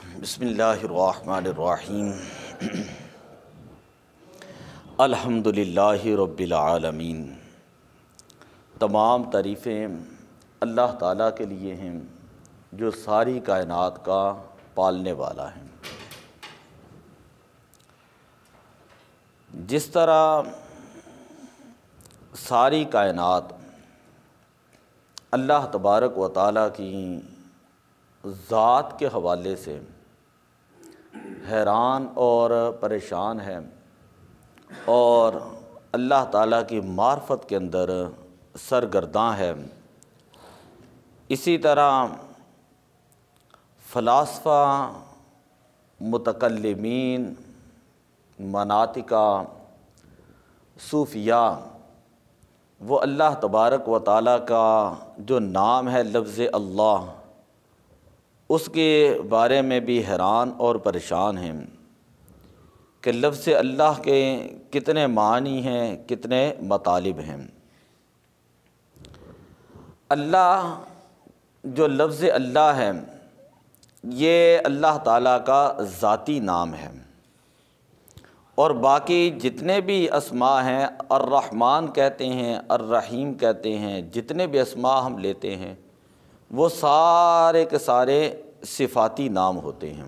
بسم اللہ الرحمن الرحیم الحمد للہ رب العالمین۔ تمام تعریفیں اللہ تعالیٰ کے لیے ہیں جو ساری کائنات کا پالنے والا ہے۔ جس طرح ساری کائنات اللہ تبارک و تعالیٰ کی ذات کے حوالے سے حیران اور پریشان ہے اور اللہ تعالیٰ کی معرفت کے اندر سرگرداں ہے، اسی طرح فلاسفہ، متکلمین، مناطقہ، صوفیاء، وہ اللہ تبارک و تعالیٰ کا جو نام ہے لفظ اللہ، اس کے بارے میں بھی حیران اور پریشان ہیں کہ لفظ اللہ کے کتنے معنی ہیں، کتنے مطالب ہیں۔ اللہ جو لفظ اللہ ہے یہ اللہ تعالیٰ کا ذاتی نام ہے، اور باقی جتنے بھی اسماء ہیں، الرحمن کہتے ہیں، الرحیم کہتے ہیں، جتنے بھی اسماء ہم لیتے ہیں وہ سارے کے سارے صفاتی نام ہوتے ہیں۔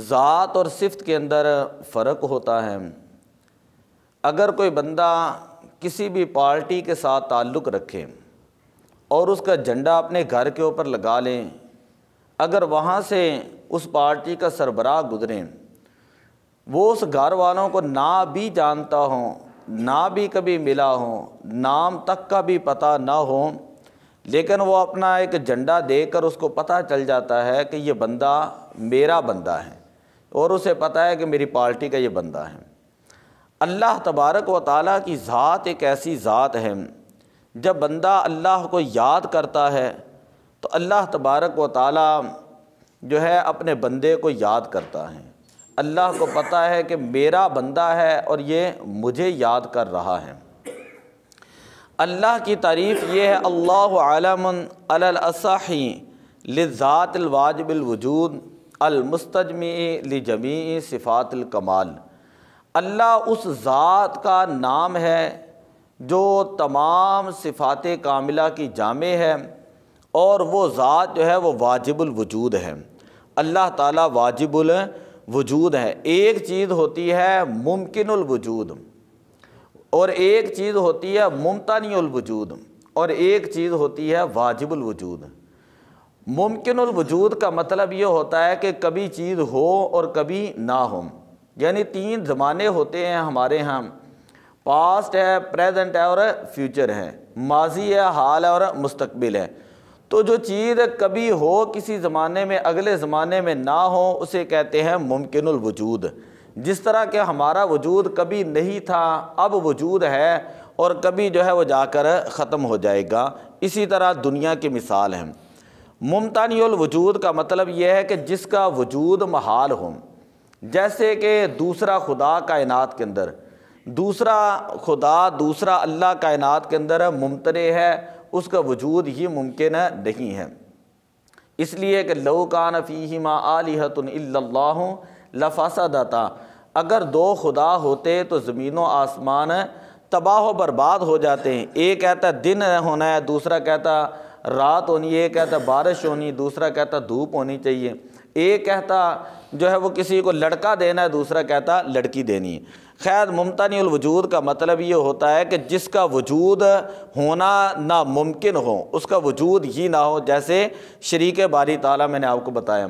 ذات اور صفت کے اندر فرق ہوتا ہے۔ اگر کوئی بندہ کسی بھی پارٹی کے ساتھ تعلق رکھے اور اس کا جھنڈا اپنے گھر کے اوپر لگا لیں، اگر وہاں سے اس پارٹی کا سربراہ گزریں، وہ اس گھر والوں کو نہ بھی جانتا ہوں، نہ بھی کبھی ملا ہوں، نام تک کا بھی پتہ نہ ہو، لیکن وہ اپنا ایک جھنڈا دے کر اس کو پتہ چل جاتا ہے کہ یہ بندہ میرا بندہ ہے، اور اسے پتہ ہے کہ میری پارٹی کا یہ بندہ ہے۔ اللہ تبارک و تعالیٰ کی ذات ایک ایسی ذات ہے، جب بندہ اللہ کو یاد کرتا ہے تو اللہ تبارک و تعالیٰ جو ہے اپنے بندے کو یاد کرتا ہے۔ اللہ کو پتہ ہے کہ میرا بندہ ہے اور یہ مجھے یاد کر رہا ہے۔ اللہ کی تعریف یہ ہے، اللہ عالم علی الاصح للذات الواجب الوجود المستجمع لجمیع صفات الکمال۔ اللہ اس ذات کا نام ہے جو تمام صفات کاملہ کی جامع ہے، اور وہ ذات جو ہے وہ واجب الوجود ہے۔ اللہ تعالیٰ واجب الوجود ہے۔ ایک چیز ہوتی ہے ممکن الوجود، اور ایک چیز ہوتی ہے ممتنع الوجود، اور ایک چیز ہوتی ہے واجب الوجود۔ ممکن الوجود کا مطلب یہ ہوتا ہے کہ کبھی چیز ہو اور کبھی نہ ہو، یعنی تین زمانے ہوتے ہیں ہمارے ہاں، پاسٹ ہے، پریزنٹ ہے اور فیوچر ہے، ماضی ہے، حال ہے اور مستقبل ہے۔ تو جو چیز کبھی ہو کسی زمانے میں، اگلے زمانے میں نہ ہو، اسے کہتے ہیں ممکن الوجود۔ جس طرح کہ ہمارا وجود کبھی نہیں تھا، اب وجود ہے، اور کبھی جو ہے وہ جا کر ختم ہو جائے گا، اسی طرح دنیا کی مثال ہے۔ ممتنع الوجود کا مطلب یہ ہے کہ جس کا وجود محال ہو، جیسے کہ دوسرا خدا کائنات کے اندر، دوسرا خدا، دوسرا اللہ کائنات کے اندر ممتنع ہے، اس کا وجود ہی ممکن نہیں ہے۔ اس لیے کہ لو کان فیہما آلہۃ الا اللہ لفسدتا، اگر دو خدا ہوتے تو زمین و آسمان تباہ و برباد ہو جاتے ہیں۔ ایک کہتا ہے دن ہونا ہے، دوسرا کہتا رات ہونی ہے، ایک کہتا بارش ہونی، دوسرا کہتا دھوپ ہونی چاہیے، ایک کہتا جو ہے وہ کسی کو لڑکا دینا ہے، دوسرا کہتا لڑکی دینی ہے۔ خیر، ممتنع الوجود کا مطلب یہ ہوتا ہے کہ جس کا وجود ہونا ناممکن ہو، اس کا وجود ہی نہ ہو، جیسے شریک باری تعالیٰ میں نے آپ کو بتایا۔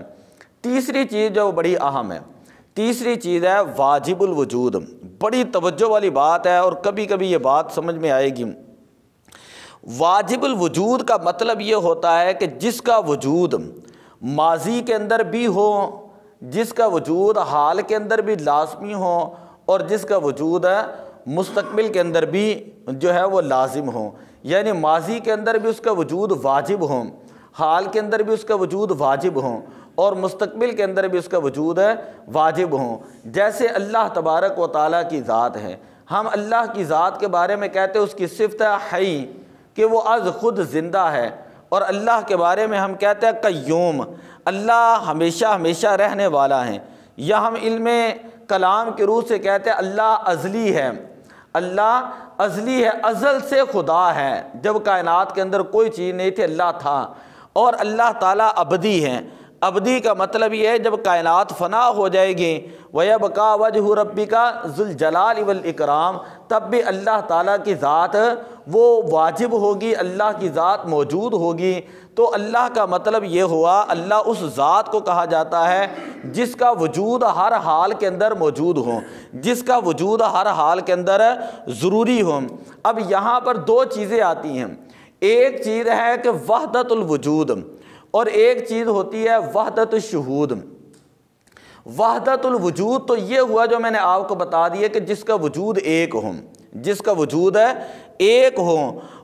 تیسری چیز جو بڑی اہم ہے، تیسری چیز ہے واجب الوجود۔ بڑی توجہ والی بات ہے، اور کبھی کبھی یہ بات سمجھ میں آئے گی۔ واجب الوجود کا مطلب یہ ہوتا ہے کہ جس کا وجود ماضی کے اندر بھی ہو، جس کا وجود حال کے اندر بھی لازمی ہو، اور جس کا وجود مستقبل کے اندر بھی جو ہے وہ لازم ہو، یعنی ماضی کے اندر بھی اس کا وجود واجب ہو، حال کے اندر بھی اس کا وجود واجب ہو، اور مستقبل کے اندر بھی اس کا وجود واجب ہوں۔ جیسے اللہ تبارک و تعالیٰ کی ذات ہے، ہم اللہ کی ذات کے بارے میں کہتے ہیں اس کی صفت ہے حی، کہ وہ از خود زندہ ہے، اور اللہ کے بارے میں ہم کہتے ہیں قیوم، اللہ ہمیشہ ہمیشہ رہنے والا ہے، یا ہم علم کلام کے روح سے کہتے ہیں اللہ ازلی ہے، اللہ ازلی ہے، ازل سے خدا ہے، جب کائنات کے اندر کوئی چیز نہیں تھی اللہ تھا۔ اور اللہ تعالیٰ ابدی ہے، ابدی کا مطلب یہ ہے جب کائنات فنا ہو جائے گی، وَيَبْقَى وَجْهُ رَبِّكَ ذُو الْجَلَالِ وَالْإِكْرَامِ، تب بھی اللہ تعالیٰ کی ذات وہ واجب ہوگی، اللہ کی ذات موجود ہوگی۔ تو اللہ کا مطلب یہ ہوا اللہ اس ذات کو کہا جاتا ہے جس کا وجود ہر حال کے اندر موجود ہو، جس کا وجود ہر حال کے اندر ضروری ہو۔ اب یہاں پر دو چیزیں آتی ہیں، ایک چیز ہے کہ وحدت الوجود، اور ایک چیز ہوتی ہے وحدت الشہود۔ وحدت الوجود تو یہ ہوا جو میں نے آپ کو بتا دیا کہ جس کا وجود ایک ہو، جس کا وجود ہے ایک ہو۔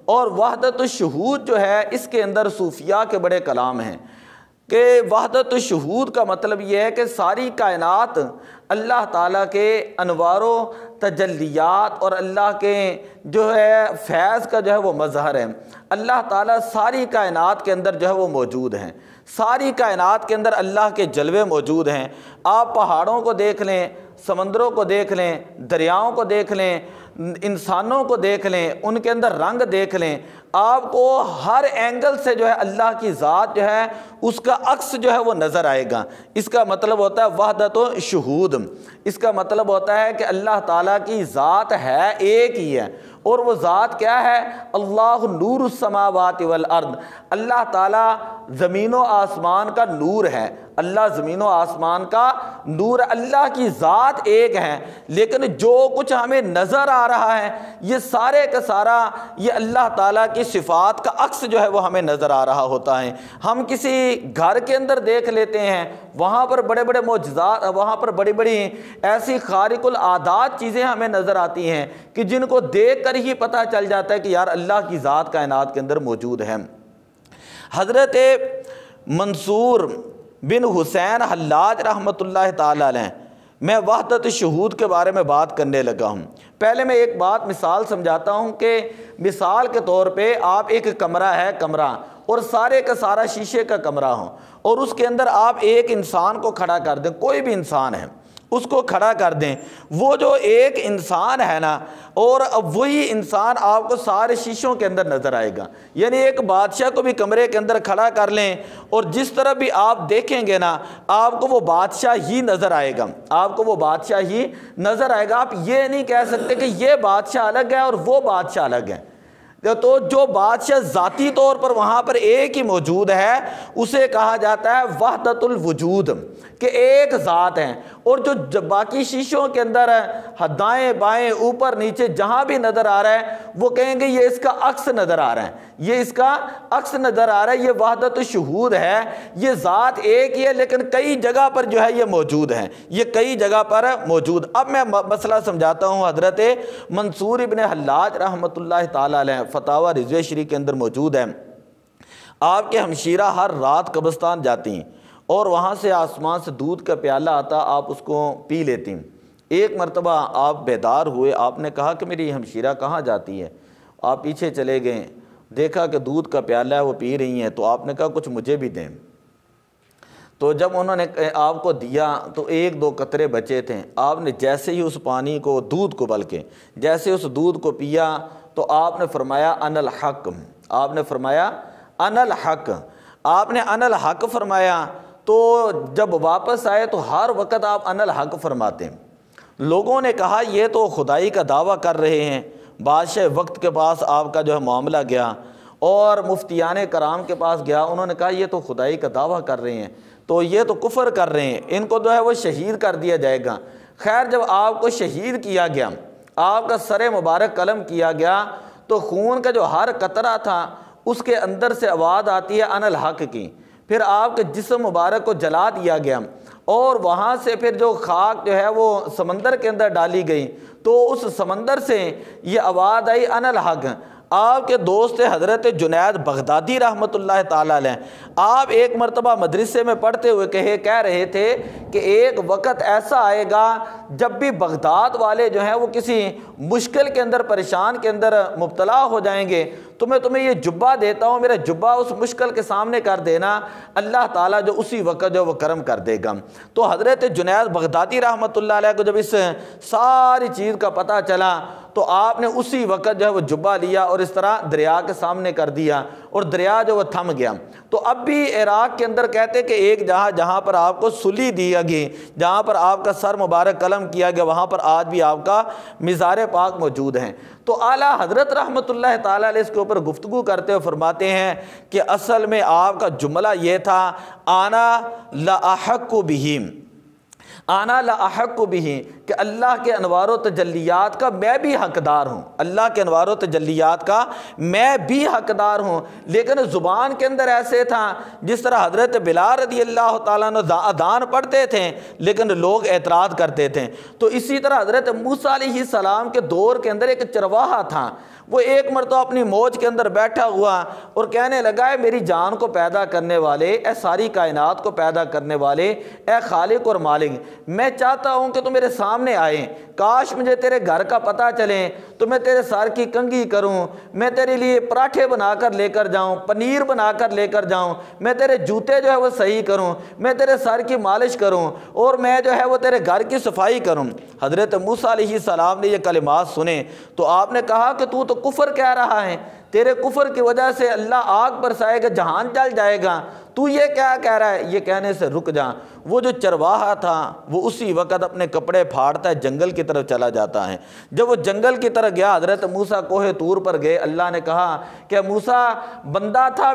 اور وحدت الشہود جو ہے اس کے اندر صوفیاء کے بڑے کلام ہیں کہ وحدت الشہود کا مطلب یہ ہے کہ ساری کائنات اللہ تعالیٰ کے انوار و تجلیات اور اللہ کے جو ہے فیض کا جو ہے وہ مظہر ہے۔ اللہ تعالیٰ ساری کائنات کے اندر جو ہے وہ موجود ہیں، ساری کائنات کے اندر اللہ کے جلوے موجود ہیں۔ آپ پہاڑوں کو دیکھ لیں، سمندروں کو دیکھ لیں، دریاؤں کو دیکھ لیں، انسانوں کو دیکھ لیں، ان کے اندر رنگ دیکھ لیں، آپ کو ہر اینگل سے جو ہے اللہ کی ذات جو ہے اس کا عکس جو ہے وہ نظر آئے گا۔ اس کا مطلب ہوتا ہے وحدت و شہود، اس کا مطلب ہوتا ہے کہ اللہ تعالیٰ کی ذات ہے ایک ہی ہے، اور وہ ذات کیا ہے؟ اللہ نور السماوات والارض، اللہ تعالیٰ زمین و آسمان کا نور ہے، اللہ زمین و آسمان کا نور، اللہ کی ذات ایک ہے، لیکن جو کچھ ہمیں نظر آ رہا ہے یہ سارے کا سارا یہ اللہ تعالیٰ کی صفات کا عکس جو ہے وہ ہمیں نظر آ رہا ہوتا ہے۔ ہم کسی گھر کے اندر دیکھ لیتے ہیں، وہاں پر بڑے بڑے معجزات، وہاں پر بڑی بڑی ایسی خارق العادات چیزیں ہمیں نظر آتی ہیں کہ جن کو دیکھ کر ہی پتہ چل جاتا ہے کہ یار اللہ کی ذات کائنات کے اندر موجود ہے۔ حضرت منصور بن حسین حلاج رحمۃ اللہ تعالی علیہ، میں وحدت شہود کے بارے میں بات کرنے لگا ہوں۔ پہلے میں ایک بات مثال سمجھاتا ہوں کہ مثال کے طور پہ آپ ایک کمرہ ہے، کمرہ اور سارے کا سارا شیشے کا کمرہ ہو، اور اس کے اندر آپ ایک انسان کو کھڑا کر دیں، کوئی بھی انسان ہے اس کو کھڑا کر دیں، وہ جو ایک انسان ہے نا، اور وہی انسان آپ کو سارے شیشوں کے اندر نظر آئے گا۔ یعنی ایک بادشاہ کو بھی کمرے کے اندر کھڑا کر لیں اور جس طرح بھی آپ دیکھیں گے نا آپ کو وہ بادشاہ ہی نظر آئے گا، آپ کو وہ بادشاہ ہی نظر آئے گا۔ آپ یہ نہیں کہہ سکتے کہ یہ بادشاہ الگ ہے اور وہ بادشاہ الگ ہے۔ تو جو بادشاہ ذاتی طور پر وہاں پر ایک ہی موجود ہے اسے کہا جاتا ہے وحدت الوجود، کہ ایک ذات ہے، اور جو باقی شیشوں کے اندر ہے دائیں بائیں اوپر نیچے جہاں بھی نظر آ رہا ہے وہ کہیں گے یہ اس کا عکس نظر آ رہا ہے، یہ اس کا عکس نظر آ رہا ہے۔ یہ وحدت الشہود ہے، یہ ذات ایک ہی ہے لیکن کئی جگہ پر جو ہے یہ موجود ہے، یہ کئی جگہ پر موجود۔ اب میں مسئلہ سمجھاتا ہوں۔ حضرت منصور ابن حلاج رحمۃ اللہ تعالی علیہ فتاوی رضویہ شریف کے اندر موجود ہے، آپ کے ہمشیرہ ہر رات قبرستان جاتی ہیں اور وہاں سے آسمان سے دودھ کا پیالہ آتا، آپ اس کو پی لیتی ہیں۔ ایک مرتبہ آپ بیدار ہوئے، آپ نے کہا کہ میری ہمشیرہ کہاں جاتی ہے؟ آپ پیچھے چلے گئے، دیکھا کہ دودھ کا پیالہ ہے وہ پی رہی ہیں، تو آپ نے کہا کچھ مجھے بھی دیں۔ تو جب انہوں نے آپ کو دیا تو ایک دو قطرے بچے تھے، آپ نے جیسے ہی اس پانی کو، دودھ کو بلکہ جیسے اس دودھ کو پیا تو آپ نے فرمایا ان الحق، آپ نے فرمایا ان الحق، آپ نے ان الحق فرمایا۔ تو جب واپس آئے تو ہر وقت آپ ان الحق فرماتے ہیں۔ لوگوں نے کہا یہ تو خدائی کا دعویٰ کر رہے ہیں۔ بادشاہ وقت کے پاس آپ کا جو ہے معاملہ گیا اور مفتیان کرام کے پاس گیا، انہوں نے کہا یہ تو خدائی کا دعویٰ کر رہے ہیں، تو یہ تو کفر کر رہے ہیں، ان کو جو ہے وہ شہید کر دیا جائے گا۔ خیر جب آپ کو شہید کیا گیا، آپ کا سر مبارک قلم کیا گیا، تو خون کا جو ہر قطرہ تھا اس کے اندر سے آواز آتی ہے ان الحق کی۔ پھر آپ کے جسم مبارک کو جلا دیا گیا اور وہاں سے پھر جو خاک جو ہے وہ سمندر کے اندر ڈالی گئی، تو اس سمندر سے یہ آواز آئی ان الحق۔ آپ کے دوست حضرت جنید بغدادی رحمۃ اللہ تعالی علیہ، آپ ایک مرتبہ مدرسے میں پڑھتے ہوئے کہہ رہے تھے کہ کہ ایک وقت ایسا آئے گا جب بھی بغداد والے جو ہیں وہ کسی مشکل کے اندر، پریشان کے اندر مبتلا ہو جائیں گے تو میں تمہیں یہ جبہ دیتا ہوں، میرا جبہ اس مشکل کے سامنے کر دینا، اللہ تعالیٰ جو اسی وقت جو وہ کرم کر دے گا۔ تو حضرت جنید بغدادی رحمۃ اللہ علیہ کو جب اس ساری چیز کا پتہ چلا تو آپ نے اسی وقت جو ہے وہ جبہ لیا اور اس طرح دریا کے سامنے کر دیا اور دریا جو وہ تھم گیا۔ تو اب بھی عراق کے اندر کہتے کہ ایک جہاں پر آپ کو سلی دیا گئی، جہاں پر آپ کا سر مبارک قلم کیا گیا، وہاں پر آج بھی آپ کا مزار پاک موجود ہیں۔ تو اعلیٰ حضرت رحمۃ اللہ تعالیٰ علیہ اس کے اوپر گفتگو کرتے ہوئے فرماتے ہیں کہ اصل میں آپ کا جملہ یہ تھا، آنا لاحق بہ، آنا لاحق بہ، کہ اللہ کے انوار و تجلیات کا میں بھی حقدار ہوں، اللہ کے انوار و تجلیات کا میں بھی حقدار ہوں۔ لیکن زبان کے اندر ایسے تھا جس طرح حضرت بلال رضی اللہ تعالیٰ عنہ اذان پڑھتے تھے لیکن لوگ اعتراض کرتے تھے، تو اسی طرح حضرت موسیٰ علیہ السلام کے دور کے اندر ایک چرواہا تھا، وہ ایک مرتبہ اپنی موج کے اندر بیٹھا ہوا اور کہنے لگا ہے میری جان کو پیدا کرنے والے، اے ساری کائنات کو پیدا کرنے والے، اے خالق اور مالک، میں چاہتا ہوں کہ تو میرے سامنے آئیں، کاش مجھے تیرے گھر کا پتہ چلے تو میں تیرے سر کی کنگھی کروں، میں تیرے لیے پراٹھے بنا کر لے کر جاؤں، پنیر بنا کر لے کر جاؤں، میں تیرے جوتے جو ہے وہ صحیح کروں، میں تیرے سر کی مالش کروں اور میں جو ہے وہ تیرے گھر کی صفائی کروں۔ حضرت موسیٰ علیہ السلام نے یہ کلمات سنے تو آپ نے کہا کہ تو کفر کہہ رہا ہے، تیرے کفر کی وجہ سے اللہ آگ برسائے گا، جہان جل جائے گا، تو یہ کیا کہہ رہا ہے؟ یہ کہنے سے رک جا۔ وہ جو چرواہا تھا وہ اسی وقت اپنے کپڑے پھاڑتا ہے، جنگل کی طرف چلا جاتا ہے۔ جب وہ جنگل کی طرف گیا، حضرت موسیٰ کوہ طور پر گئے، اللہ نے کہا کہ موسیٰ بندہ تھا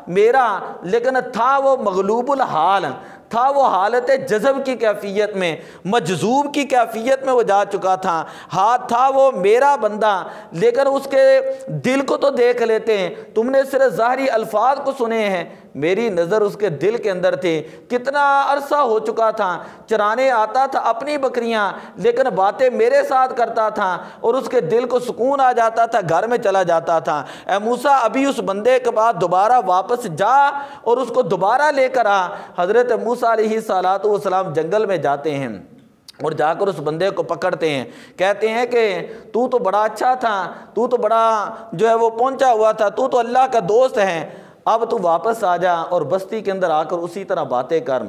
میرا لیکن تھا وہ مغلوب الحال، تھا وہ حالت جذب کی کیفیت میں، مجذوب کی کیفیت میں وہ جا چکا تھا، ہاتھ تھا وہ میرا بندہ لیکن اس کے دل کو تو دیکھ لیتے ہیں، تم نے صرف ظاہری الفاظ کو سنے ہیں، میری نظر اس کے دل کے اندر تھی۔ کتنا عرصہ ہو چکا تھا، چرانے آتا تھا اپنی بکریاں لیکن باتیں میرے ساتھ کرتا تھا اور اس کے دل کو سکون آ جاتا تھا، گھر میں چلا جاتا تھا۔ اے موسیٰ ابھی اس بندے کے بعد دوبارہ واپس جا اور اس کو دوبارہ لے کر آ۔ حضرت موسیٰ علیہ السلام جنگل میں جاتے ہیں اور جا کر اس بندے کو پکڑتے ہیں، کہتے ہیں کہ تو بڑا اچھا تھا، تو بڑا جو ہے وہ پہنچا ہوا تھا، تو اللہ کا دوست ہے، اب تو واپس آ جا اور بستی کے اندر آ کر اسی طرح باتیں کر۔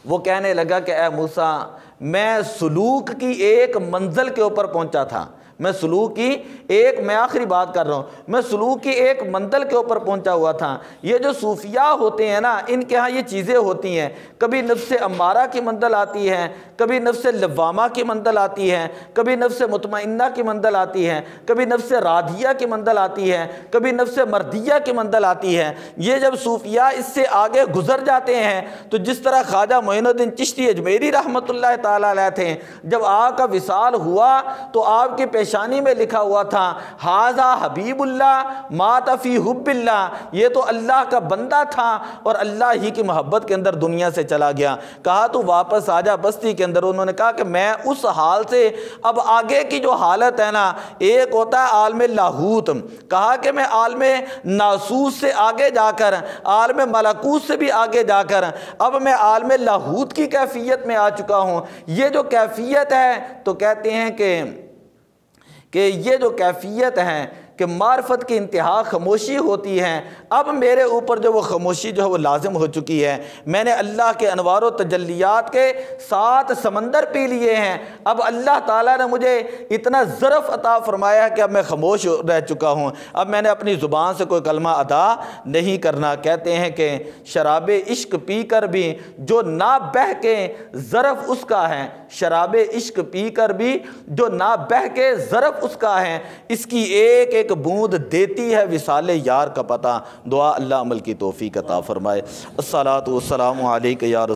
وہ کہنے لگا کہ اے موسیٰ میں سلوک کی ایک منزل کے اوپر پہنچا تھا، میں آخری بات کر رہا ہوں، میں سلوک کی ایک منزل کے اوپر پہنچا ہوا تھا۔ یہ جو صوفیاء ہوتے ہیں نا، ان کے ہاں یہ چیزیں ہوتی ہیں، کبھی نفس امارہ کی منزل آتی ہے، کبھی نفس لوامہ کی منزل آتی ہے، کبھی نفس مطمئنہ کی منزل آتی ہے، کبھی نفس راضیہ کی منزل آتی ہے، کبھی نفس مردیہ کی منزل آتی ہے۔ یہ جب صوفیاء اس سے آگے گزر جاتے ہیں تو جس طرح خواجہ معین الدین چشتی اجمیری رحمۃ اللہ تعالیٰ علیہ تھے، جب آپ کا وصال ہوا تو آپ کے پیشانی میں لکھا ہوا تھا ھذا حبیب اللہ مات فی حب اللہ، یہ تو اللہ کا بندہ تھا اور اللہ ہی کی محبت کے اندر دنیا سے چلا گیا۔ کہا تو واپس آ جا بستی کے اندر۔ انہوں نے کہا کہ میں اس حال سے اب آگے کی جو حالت ہے نا، ایک ہوتا ہے عالم لاہوت، کہا کہ میں عالم ناسوس سے آگے جا کر، عالم ملکوت سے بھی آگے جا کر اب میں عالم لاہوت کی کیفیت میں آ چکا ہوں۔ یہ جو کیفیت ہے تو کہتے ہیں کہ یہ جو کیفیت ہے کہ معرفت کی انتہا خاموشی ہوتی ہے، اب میرے اوپر جو وہ خاموشی جو ہے وہ لازم ہو چکی ہے۔ میں نے اللہ کے انوار و تجلیات کے 7 سمندر پی لیے ہیں، اب اللہ تعالیٰ نے مجھے اتنا ظرف عطا فرمایا ہے کہ اب میں خاموش رہ چکا ہوں، اب میں نے اپنی زبان سے کوئی کلمہ ادا نہیں کرنا۔ کہتے ہیں کہ شراب عشق پی کر بھی جو نہ بہہ کے ظرف اس کا ہے، شراب عشق پی کر بھی جو نہ بہہ کے ظرف اس کا ہے، اس کی ایک ایک بوند دیتی ہے وصال یار کا پتہ۔ دعا اللہ عمل کی توفیق عطا فرمائے۔ الصلاۃ والسلام علیک یا